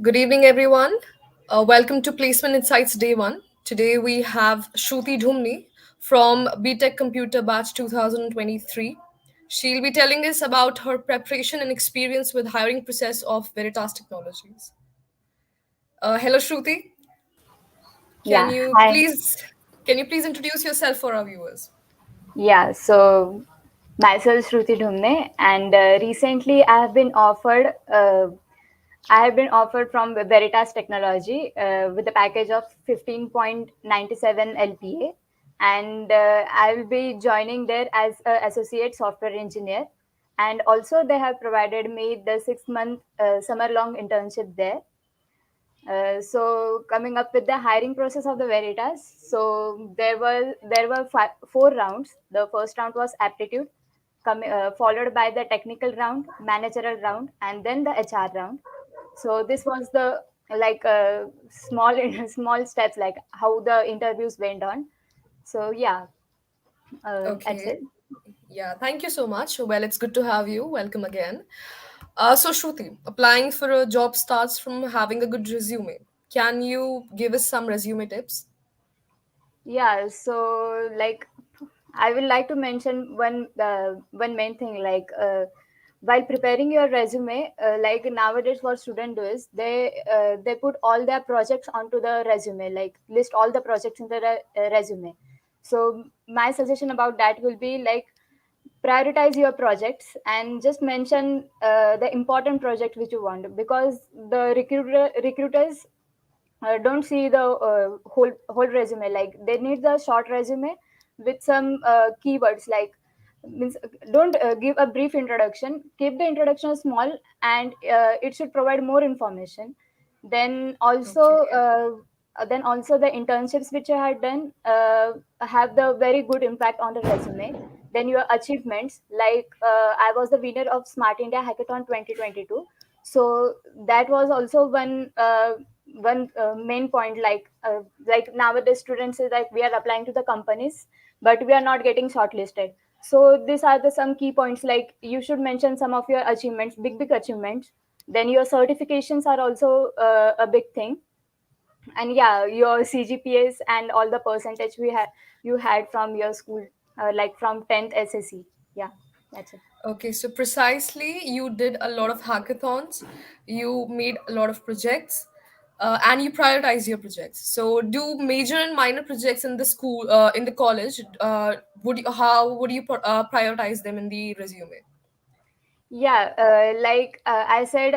Good evening, everyone. Welcome to Placement Insights Day 1. Today we have Shruti Dhumni from BTech Computer Batch 2023. She'll be telling us about her preparation and experience with hiring process of Veritas Technologies. Hello, Shruti. Can Yeah, you hi. please can you please introduce yourself for our viewers? So myself Shruti Dhumne, and recently I have been offered from Veritas Technology with a package of 15.97 LPA, and I will be joining there as an associate software engineer. And also, they have provided me the 6 month summer long internship there. So coming up with the hiring process of the Veritas, so there were 4 rounds. The first round was aptitude, followed by the technical round, managerial round, and then the HR round. So this was the small small steps like how the interviews went on. So yeah, that's Okay. it. Yeah, thank you so much. Well, it's good to have you. Welcome again. So, Shruti, applying for a job starts from having a good resume. Can you give us some resume tips? Yeah, so like I would like to mention one main thing while preparing your resume, like nowadays what students do is they put all their projects onto the resume, like list all the projects in the resume. So my suggestion about that will be like prioritize your projects and just mention the important project which you want, because the recruiters don't see the whole resume. Like they need the short resume with some keywords, like means don't give a brief introduction, keep the introduction small, and it should provide more information. then also Okay. uh, then also the internships which you had done have the very good impact on the resume. Then your achievements, like I was the winner of Smart India Hackathon 2022. So that was also one main point, like nowadays students is like we are applying to the companies but we are not getting shortlisted. So these are the some key points, like you should mention some of your achievements, big achievements. Then your certifications are also a big thing. And yeah, your CGPAs and all the percentage you had from your school, like from 10th SSE. Yeah, that's it. Okay, so precisely, you did a lot of hackathons, you made a lot of projects, and you prioritize your projects. So, do major and minor projects in the school, in the college, how would you prioritize them in the resume? Yeah, I said,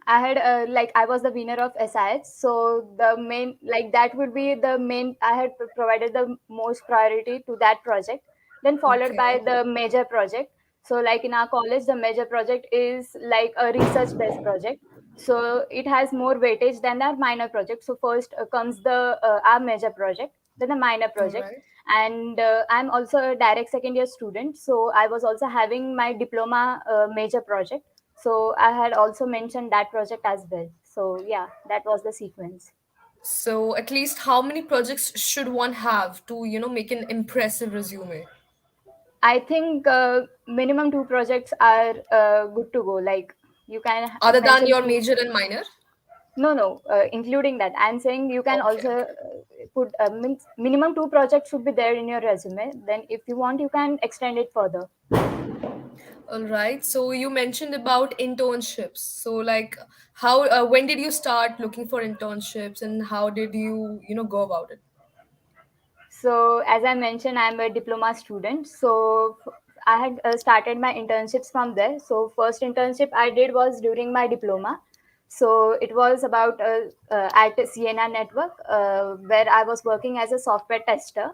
I had like I was the winner of SIH, so the main, like that would be the main. I had provided the most priority to that project, then followed by Okay. the major project. So like in our college, the major project is like a research based project, so it has more weightage than our minor project. So first comes the our major project, then the minor All project. right. And I'm also a direct second year student, so I was also having my diploma major project. So I had also mentioned that project as well. So yeah, that was the sequence. So, at least how many projects should one have to, make an impressive resume? I think minimum 2 projects are good to go. Like you can Other than mention your two. major and minor? No, including that. I'm saying you can Okay, also okay. put minimum 2 projects should be there in your resume. Then if you want, you can extend it further. All right. So you mentioned about internships. So like how when did you start looking for internships and how did you, go about it? So, as I mentioned, I'm a diploma student. So, I had started my internships from there. So, first internship I did was during my diploma. So, it was about at CNR Network, where I was working as a software tester.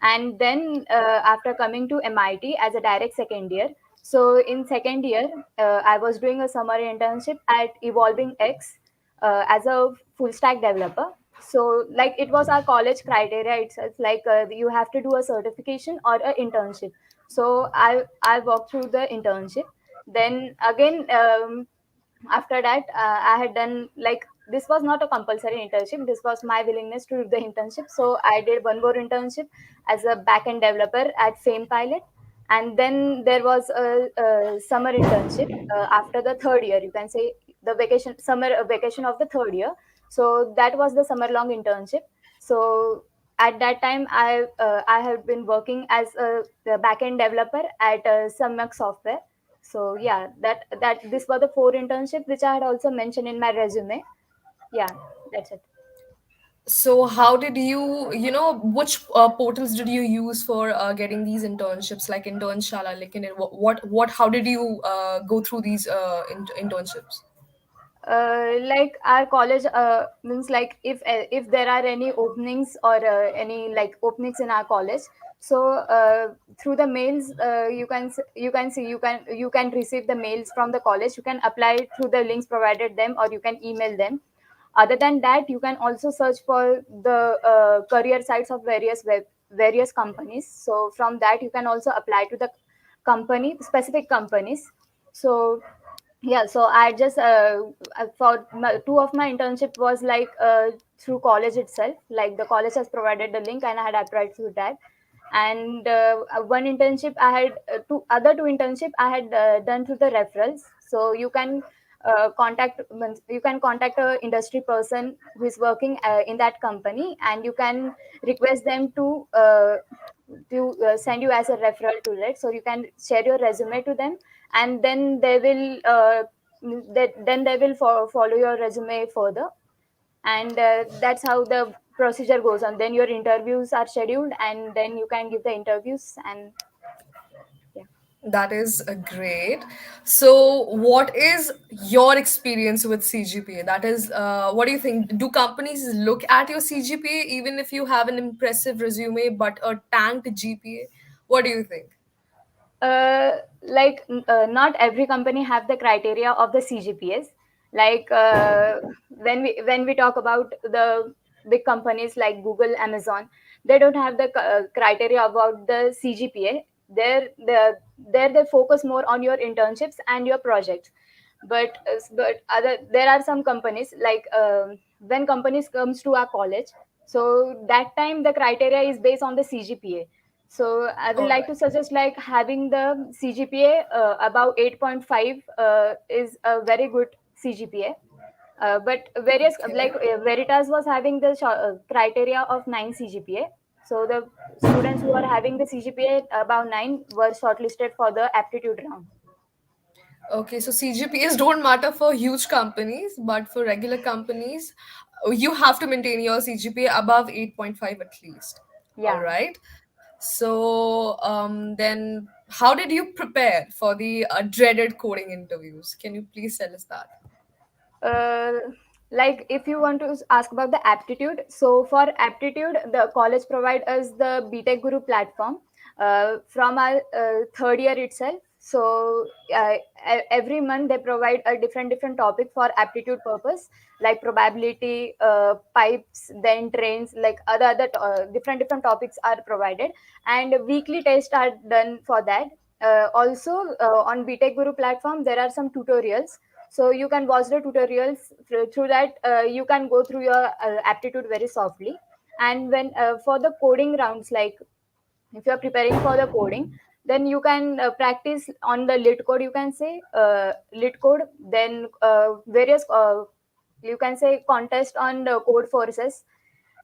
And then, after coming to MIT as a direct second year. So, in second year, I was doing a summer internship at Evolving X as a full stack developer. So like it was our college criteria itself, like you have to do a certification or a internship. So I walked through the internship. Then again, after that I had done, like this was not a compulsory internship, this was my willingness to do the internship. So I did one more internship as a backend developer at Fame Pilot. And then there was a summer internship after the third year, you can say. the vacation summer vacation of the third year. So that was the summer long internship. So at that time I have been working as a backend developer at Samyak Software. So yeah, that this were the four internships which I had also mentioned in my resume. Yeah, that's it. So how did you, which portals did you use for getting these internships, like Internshala, like how did you go through these internships? Like our college means like if there are any openings or any like openings in our college, so through the mails you can see you can receive the mails from the college. You can apply through the links provided them, or you can email them. Other than that, you can also search for the career sites of various companies. So from that you can also apply to the company specific companies. So yeah, so I just for two of my internship was like through college itself, like the college has provided the link and I had applied through that. And one internship I had two internship I had done through the referrals. So you can contact a industry person who is working in that company, and you can request them to send you as a referral to it. So you can share your resume to them, and then they will follow your resume further. And that's how the procedure goes on. Then your interviews are scheduled, and then you can give the interviews. And yeah. That is great. So, what is your experience with CGPA? That is, what do you think? Do companies look at your CGPA even if you have an impressive resume but a tanked GPA? What do you think? Not every company have the criteria of the CGPAs. Like when we talk about the big companies like Google, Amazon, they don't have the criteria about the CGPA. There they focus more on your internships and your projects. But other there are some companies like when companies comes to our college, so that time the criteria is based on the CGPA. So I would All like right. to suggest like having the CGPA above 8.5 is a very good CGPA. But various Okay. like Veritas was having the criteria of 9 CGPA. So the students who are having the CGPA above 9 were shortlisted for the aptitude round. Okay, so CGPAs don't matter for huge companies, but for regular companies, you have to maintain your CGPA above 8.5 at least. All Yeah. right. So, then how did you prepare for the dreaded coding interviews? Can you please tell us that? uh, like if you want to ask about the aptitude, so for aptitude the college provide us the BTech Guru platform from our third year itself. So every month they provide a different topic for aptitude purpose, like probability, pipes, then trains, like other different topics are provided, and weekly tests are done for that. Also on BTech Guru platform there are some tutorials, so you can watch the tutorials. Through that you can go through your aptitude very softly. And when for the coding rounds, like if you are preparing for the coding, then you can practice on the lit code, you can say lit code, then various you can say contest on the code forces.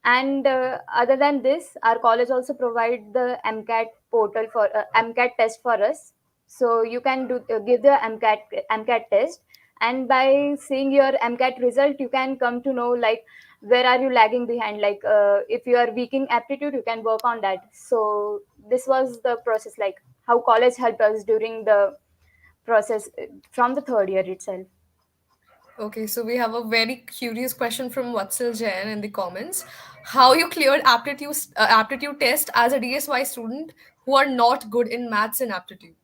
And other than this, our college also provide the MCAT portal for MCAT test for us. So you can give the MCAT test, and by seeing your MCAT result, you can come to know like where are you lagging behind. Like if you are weak in aptitude, you can work on that. So this was the process, like how college helped us during the process from the third year itself. Okay, so we have a very curious question from Vatsal Jain in the comments. How you cleared aptitude test as a DSY student who are not good in maths and aptitude?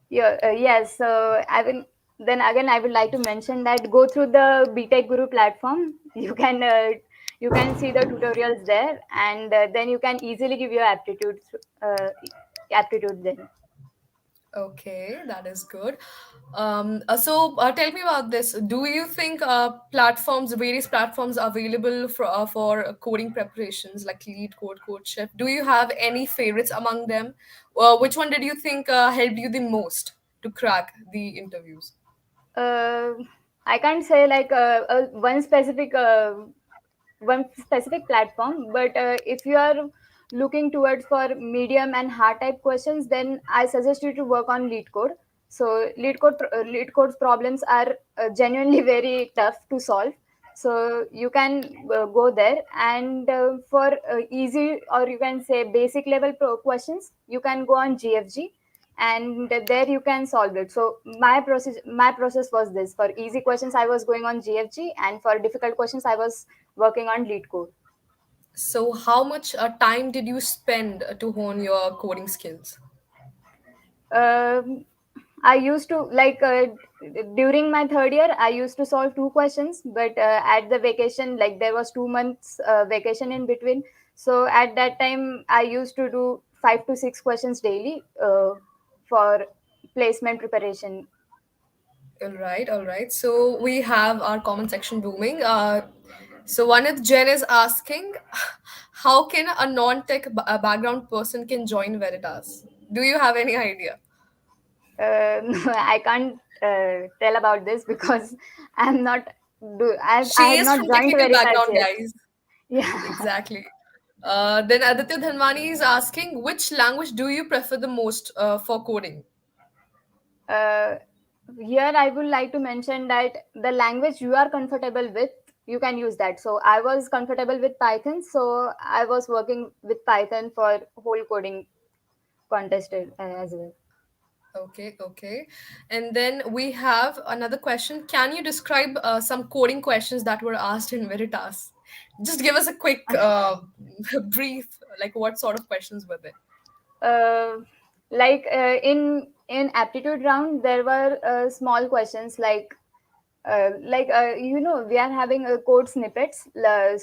Yeah, yes. So I will then again I would like to mention that go through the BTech Guru platform. You can see the tutorials there, and then you can easily give your uh, aptitude then. Okay, that is good. Tell me about this. Do you think various platforms available for coding preparations like Lead Code, CodeShip? Do you have any favorites among them? Which one did you think helped you the most to crack the interviews? I can't say like one specific platform, but if you are looking towards for medium and hard type questions, then I suggest you to work on lead code. So lead code's problems are genuinely very tough to solve. So you can go there, and for easy, or you can say basic level questions, you can go on GFG, and there you can solve it. So my process was this: for easy questions I was going on GFG, and for difficult questions I was working on lead code. So, how much time did you spend to hone your coding skills? um, I used to like during my third year I used to solve two questions, but at the vacation, like there was 2 months vacation in between, so at that time I used to do 5 to 6 questions daily for placement preparation. All right. So we have our comment section booming. So Vanith Jen is asking, how can a non-tech background person can join Veritas? Do you have any idea? No, I can't tell about this because I'm not I She have is not from joined technical Veritas background, yet. guys. Yeah. Exactly. Then Aditya Dhanwani is asking, which language do you prefer the most for coding? uh, Here I would like to mention that the language you are comfortable with, you can use that. So I was comfortable with Python, so I was working with Python for whole coding contest as well. Okay, okay. And then we have another question. Can you describe some coding questions that were asked in Veritas? Just give us a quick brief, like what sort of questions were they? uh, like in aptitude round there were small questions we are having code snippets,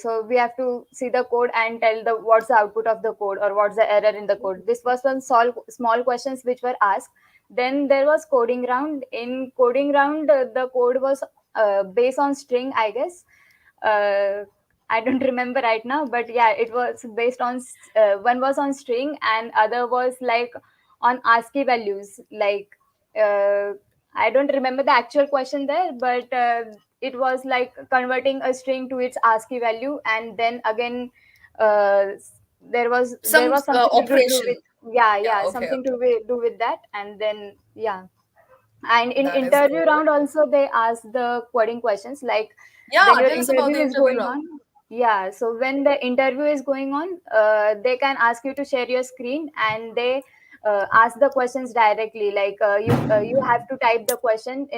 so we have to see the code and tell the what's the output of the code or what's the error in the code. This was one small questions which were asked. Then there was coding round. In coding round, the code was based on string, I guess. uh, I don't remember right now, but yeah, it was based on one was on string and other was like on ASCII values. Uh, I don't remember the actual question there, but it was like converting a string to its ASCII value, and then again, uh, there Some was something to do operation. with, yeah, Yeah, yeah, okay, something okay. to do with that, and then yeah. And in That is interview good. round also they ask the coding questions, like Yeah, when your tell us about interview the is interview going round. on. Yeah, so when the interview is going on, they can ask you to share your screen, and they ask the questions directly, like you have to type the question,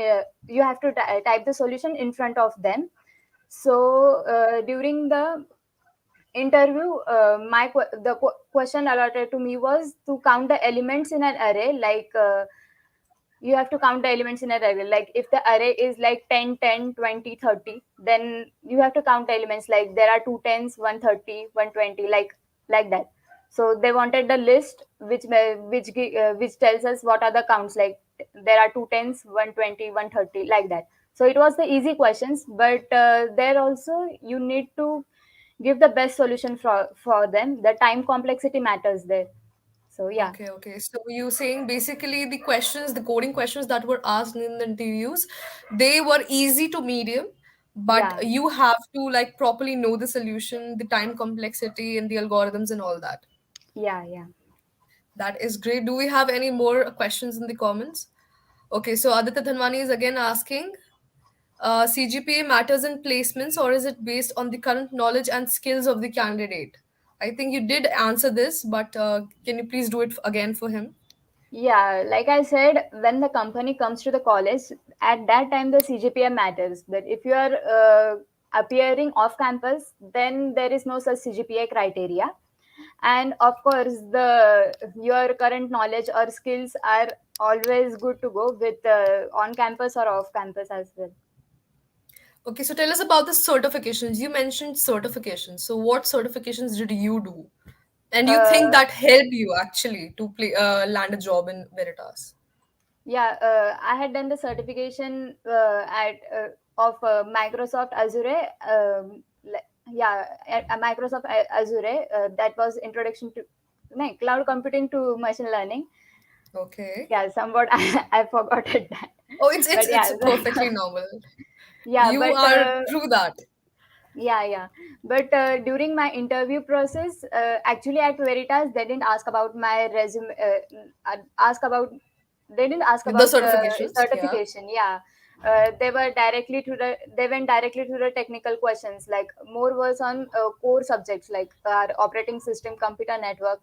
you have to type the solution in front of them. So during the interview, question allotted to me was to count the elements in an array, you have to count the elements in an array. Like if the array is like 10, 10, 20, 30, then you have to count the elements, like there are two tens, 130, 120, like that. So they wanted the list which tells us what are the counts, like there are two tens, 120, 130, like that. So it was the easy questions, but there also you need to give the best solution for them. The time complexity matters there. So yeah. Okay, okay. So you saying basically the questions, the coding questions that were asked in the interviews, they were easy to medium, but Yeah. you have to like properly know the solution, the time complexity, and the algorithms and all that. Yeah. Yeah. That is great. Do we have any more questions in the comments? Okay, so Aditya Dhanwani is again asking, CGPA matters in placements, or is it based on the current knowledge and skills of the candidate? I think you did answer this, but can you please do it again for him? Yeah, like I said, when the company comes to the college, at that time the CGPA matters. But if you are appearing off campus, then there is no such CGPA criteria. And of course, the your current knowledge or skills are always good to go with on campus or off campus as well. Okay, so tell us about the certifications. You mentioned certifications. So what certifications did you do? And you think Uh, that helped you actually to land a job in Veritas? Yeah, I had done the certification at of Microsoft Azure. Microsoft Azure. That was introduction to no, cloud computing to machine learning. Okay. Yeah, somewhat I forgot it that, Oh, it's it's but it's yeah, perfectly normal. Yeah, You but are through that. yeah, yeah. But during my interview process, actually at Veritas, they didn't ask about my resume. Ask about They didn't ask The about certifications, yeah. certification. Yeah, they went directly to the technical questions. Like more was on core subjects like operating system, computer network.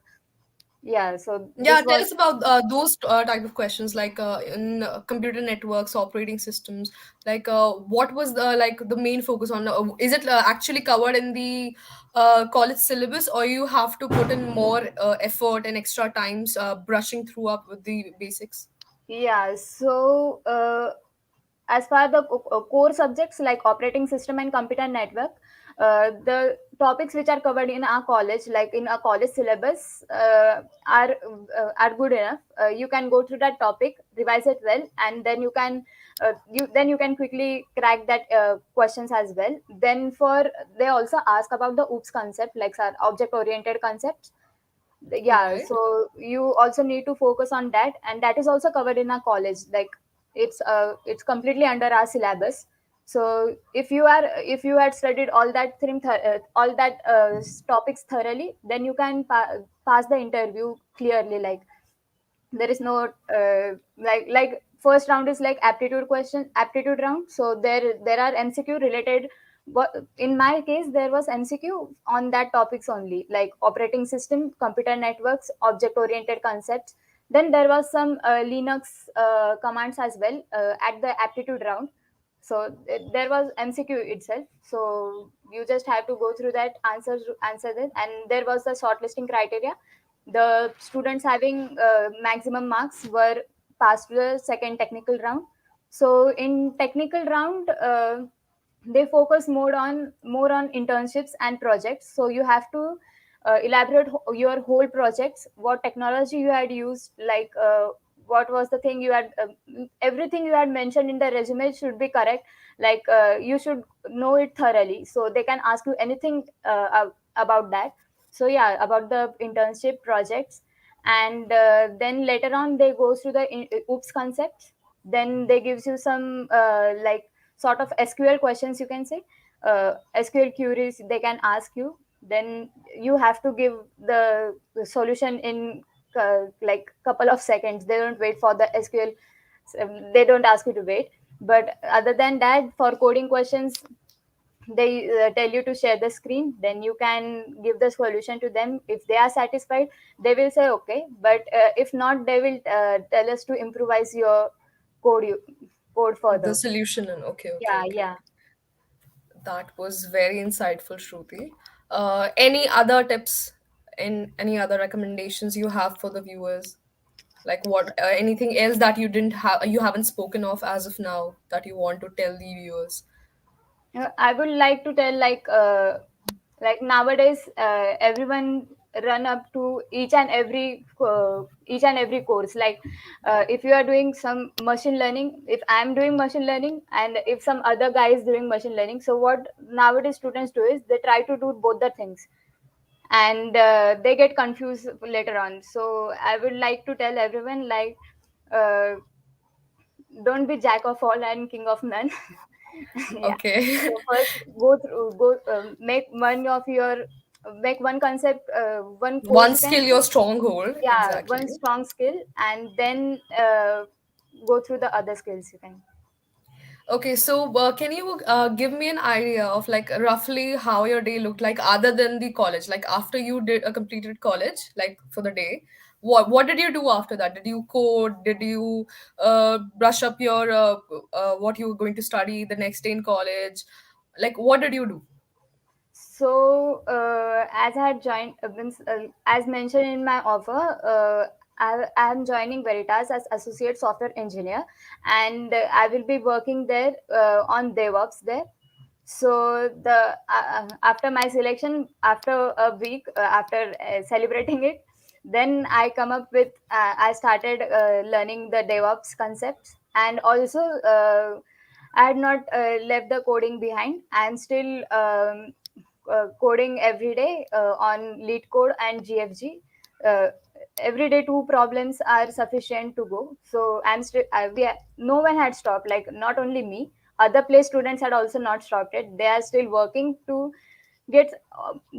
Yeah, so Yeah, this tell was. us about those type of questions, like in computer networks, operating systems. Like, what was the main focus on? Is it actually covered in the college syllabus, or you have to put in more effort and extra times brushing through up with the basics? Yeah, so as far the core subjects like operating system and computer network, the topics which are covered in our college, like in a college syllabus, are good enough. You can go through that topic, revise it well, and then you can quickly crack that questions as well. Then for they also ask about the OOPS concept, like object oriented concepts. Yeah, Right. so you also need to focus on that, and that is also covered in our college. Like it's completely under our syllabus. So if you had studied all that topics thoroughly, then you can pass the interview clearly. Like there is no like first round is like aptitude round, so there are MCQ related. But in my case there was MCQ on that topics only, like operating system, computer networks, object oriented concepts. Then there was some Linux commands as well at the aptitude round. So there was MCQ itself, so you just have to go through that, answer that. And there was the shortlisting criteria. The students having maximum marks were passed to the second technical round. So in technical round, they focus more on internships and projects. So you have to elaborate your whole projects, what technology you had used, like what was the thing you had, everything you had mentioned in the resume should be correct. Like you should know it thoroughly, so they can ask you anything about that. So yeah, about the internship projects. And then later on they go through the OOPS concepts. Then they gives you some like sort of SQL questions, you can say. SQL queries they can ask you. Then you have to give the solution in like couple of seconds. They don't wait for the SQL. They don't ask you to wait. But other than that, for coding questions, they tell you to share the screen. Then you can give the solution to them. If they are satisfied, they will say okay. But if not, they will tell us to improvise your code you, code The further. solution, and okay, okay, Yeah, okay. yeah. That was very insightful, Shruti. Any other tips and any other recommendations you have for the viewers? Like what, anything else that you haven't spoken of as of now that you want to tell the viewers? I would like to tell like nowadays everyone run up to each and every course. Like if you are doing some machine learning, if I am doing machine learning, and if some other guy is doing machine learning, so what nowadays students do is they try to do both the things, and they get confused later on. So I would like to tell everyone like uh, don't be jack of all and king of none. Yeah. Okay. So first go make one concept, one course One you can skill, say. your stronghold, Yeah, one exactly. strong skill, and then go through the other skills you can. Okay, so can you give me an idea of like roughly how your day looked like other than the college? Like after you did completed college, like for the day, what did you do after that? Did you code? Did you brush up your what you were going to study the next day in college? Like what did you do? So, as I had joined, as mentioned in my offer, I am joining Veritas as associate software engineer, and I will be working there on DevOps there. So after my selection, after a week, after celebrating it, then I started learning the DevOps concepts, and also I had not left the coding behind. I am still coding every day on lead code and GFG. uh, every day two problems are sufficient to go. So I'm still no one had stopped, like not only me, other place students had also not stopped it. They are still working to get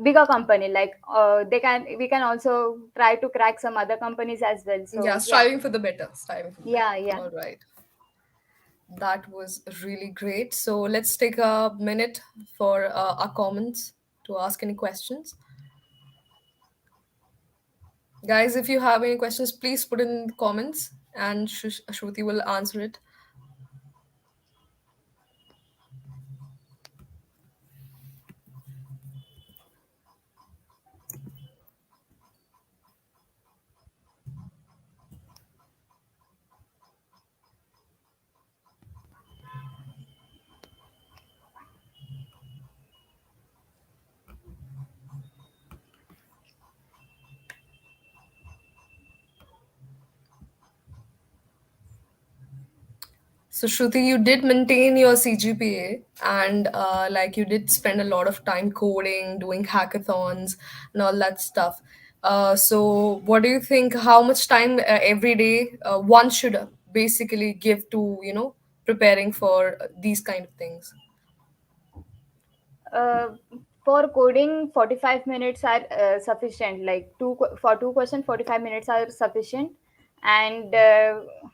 bigger company. Like we can also try to crack some other companies as well. Yeah, So yeah, striving for the better. Striving for the better. yeah. All right. That was really great. So let's take a minute for our comments to ask any questions. Guys, if you have any questions, please put in the comments and Shruti will answer it. So, Shruti, you did maintain your CGPA and like you did spend a lot of time coding, doing hackathons, and all that stuff. So, what do you think? How much time every day one should basically give to, preparing for these kind of things? uh, for coding 45 minutes are sufficient, like for 2 question 45 minutes are sufficient. And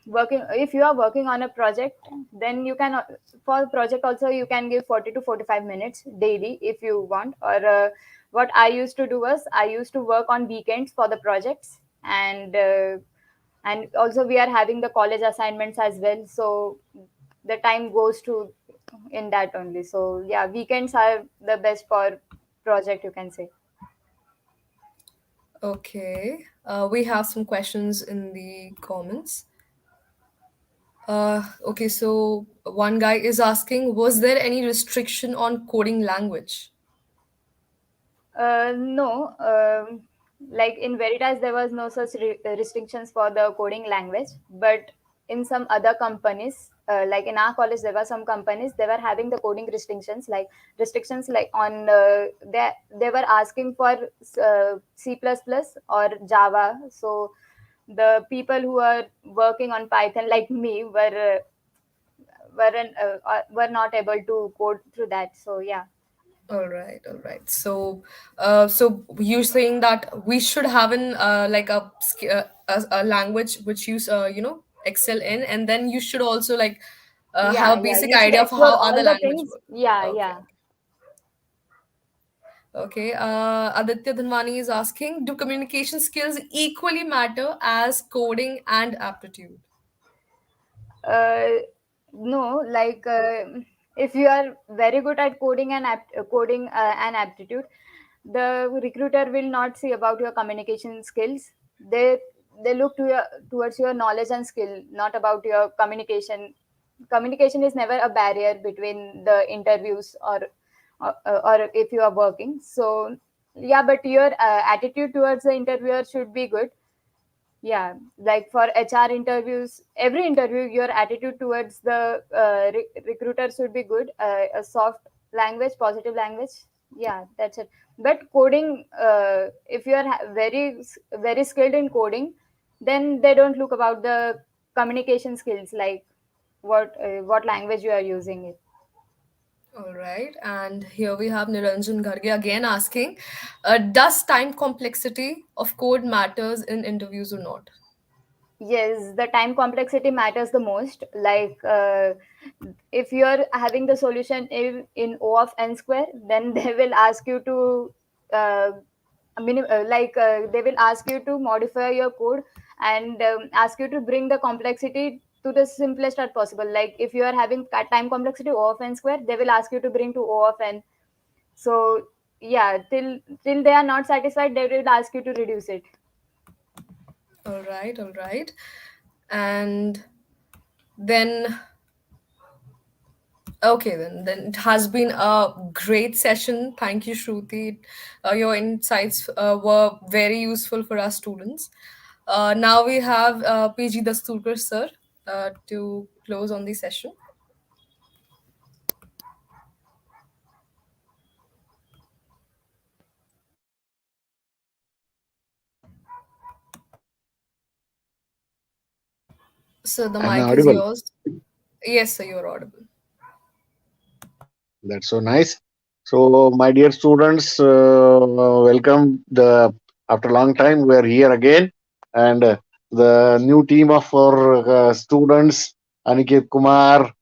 working if you are working on a project, then you can for project also you can give 40 to 45 minutes daily if you want. Or what I used to do was I used to work on weekends for the projects. And also we are having the college assignments as well, so the time goes to in that only. So yeah, weekends are the best for project, you can say. Okay. We have some questions in the comments. Okay, so one guy is asking, was there any restriction on coding language? No, like in Veritas, there was no such restrictions for the coding language. But in some other companies, like in our college, there were some companies they were having the coding restrictions like on they were asking for C++ or Java. So the people who are working on Python, like me, were not able to code through that. So yeah. All right, all right. So, so you're saying that we should have an like a language which you excel in, and then you should also like have Yeah, a yeah. basic You should idea of explore how all other the language things. work. Yeah, Okay, yeah. okay. Aditya Dhanwani is asking, do communication skills equally matter as coding and aptitude? Uh, no, like if you are very good at coding and aptitude, the recruiter will not see about your communication skills. They look towards your knowledge and skill, not about your communication. Communication is never a barrier between the interviews, or if you are working. So yeah, but your attitude towards the interviewer should be good. Yeah, like for HR interviews, every interview your attitude towards the recruiter should be good. A soft language, positive language. Yeah, that's it. But coding, if you are very skilled in coding, then they don't look about the communication skills, like what language you are using it. All right, and here we have Niranjan Garge again asking, does time complexity of code matters in interviews or not? Yes, the time complexity matters the most. Like if you're having the solution in O of n square, then they will ask you to they will ask you to modify your code, and ask you to bring the complexity to the simplest as possible. Like if you are having time complexity O of n square, they will ask you to bring to O of n. So yeah, till they are not satisfied, they will ask you to reduce it. All right, all right. And then, okay, then it has been a great session. Thank you, Shruti. Your insights were very useful for our students. Now we have PG Dasturkar sir to close on the session. So the Am I mic is audible? yours. Yes, sir, you're audible. That's so nice. So, my dear students, welcome. The after a long time, we are here again, and the new team of our students, Aniket Kumar,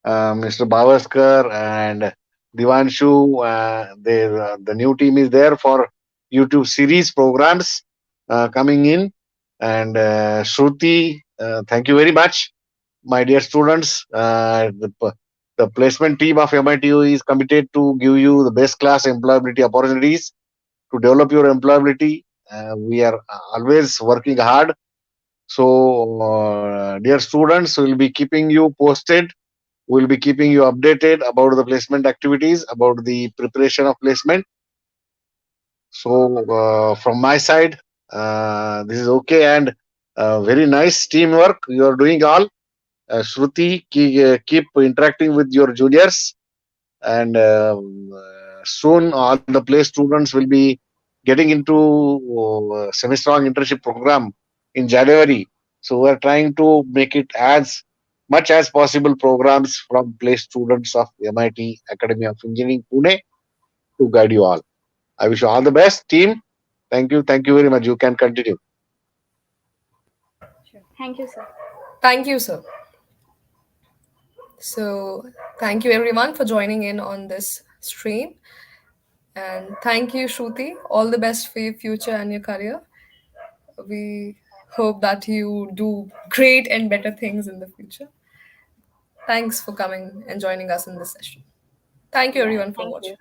Mr. Bavaskar, and Divanshu. The new team is there for YouTube series programs coming in, and Shruti. Thank you very much, my dear students. The placement team of MITU is committed to give you the best class employability opportunities to develop your employability. We are always working hard. So, dear students, we'll be keeping you posted. We'll be keeping you updated about the placement activities, about the preparation of placement. So, from my side, this is okay, and very nice teamwork you are doing all. Shruti, keep interacting with your juniors, and soon all the play students will be getting into semi-strong internship program in January. So we are trying to make it as much as possible programs from play students of MIT Academy of Engineering Pune to guide you all. I wish you all the best, team. Thank you very much. You can continue. Sure. Thank you, sir. Thank you, sir. So, thank you everyone for joining in on this stream. And thank you, Shruti. All the best for your future and your career. We hope that you do great and better things in the future. Thanks for coming and joining us in this session. Thank you, Yeah, everyone, for thank watching. you.